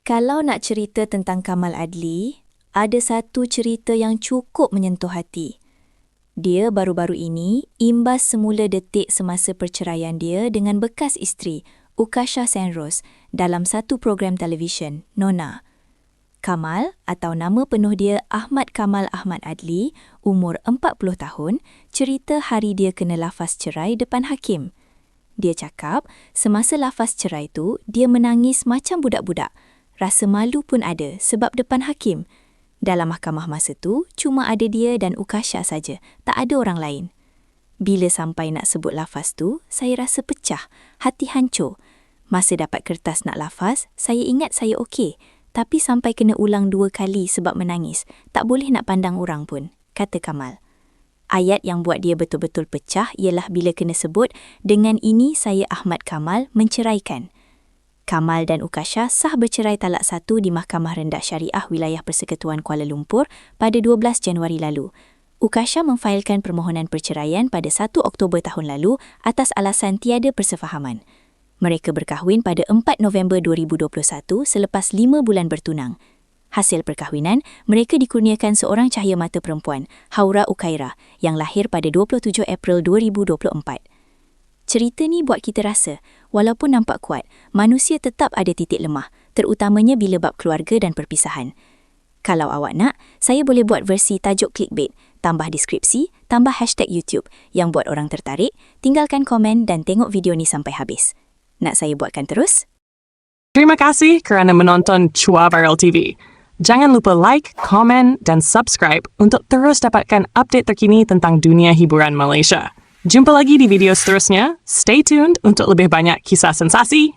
Kalau nak cerita tentang Kamal Adli, ada satu cerita yang cukup menyentuh hati. Dia baru-baru ini imbas semula detik semasa perceraian dia dengan bekas isteri, Ukasha Senrose, dalam satu program televisyen, Nona. Kamal atau nama penuh dia Ahmad Kamal Ahmad Adli, umur 40 tahun, cerita hari dia kena lafaz cerai depan hakim. Dia cakap, semasa lafaz cerai tu, dia menangis macam budak-budak. Rasa malu pun ada sebab depan hakim. Dalam mahkamah masa tu, cuma ada dia dan Ukasha saja, tak ada orang lain. Bila sampai nak sebut lafaz tu, saya rasa pecah, hati hancur. Masa dapat kertas nak lafaz, saya ingat saya okey, tapi sampai kena ulang 2 kali sebab menangis, tak boleh nak pandang orang pun, kata Kamal. Ayat yang buat dia betul-betul pecah ialah bila kena sebut, dengan ini saya Ahmad Kamal menceraikan. Kamal dan Ukasha sah bercerai talak 1 di Mahkamah Rendah Syariah Wilayah Persekutuan Kuala Lumpur pada 12 Januari lalu. Ukasha memfailkan permohonan perceraian pada 1 Oktober tahun lalu atas alasan tiada persefahaman. Mereka berkahwin pada 4 November 2021 selepas 5 bulan bertunang. Hasil perkahwinan, mereka dikurniakan seorang cahaya mata perempuan, Haura Ukaira, yang lahir pada 27 April 2024. Cerita ni buat kita rasa, walaupun nampak kuat, manusia tetap ada titik lemah, terutamanya bila bab keluarga dan perpisahan. Kalau awak nak, saya boleh buat versi tajuk clickbait, tambah deskripsi, tambah hashtag YouTube yang buat orang tertarik. Tinggalkan komen dan tengok video ni sampai habis. Nak saya buatkan terus? Terima kasih kerana menonton Chua Viral TV. Jangan lupa like, komen dan subscribe untuk terus dapatkan update terkini tentang dunia hiburan Malaysia. Jumpa lagi di video seterusnya. Stay tuned untuk lebih banyak kisah sensasi.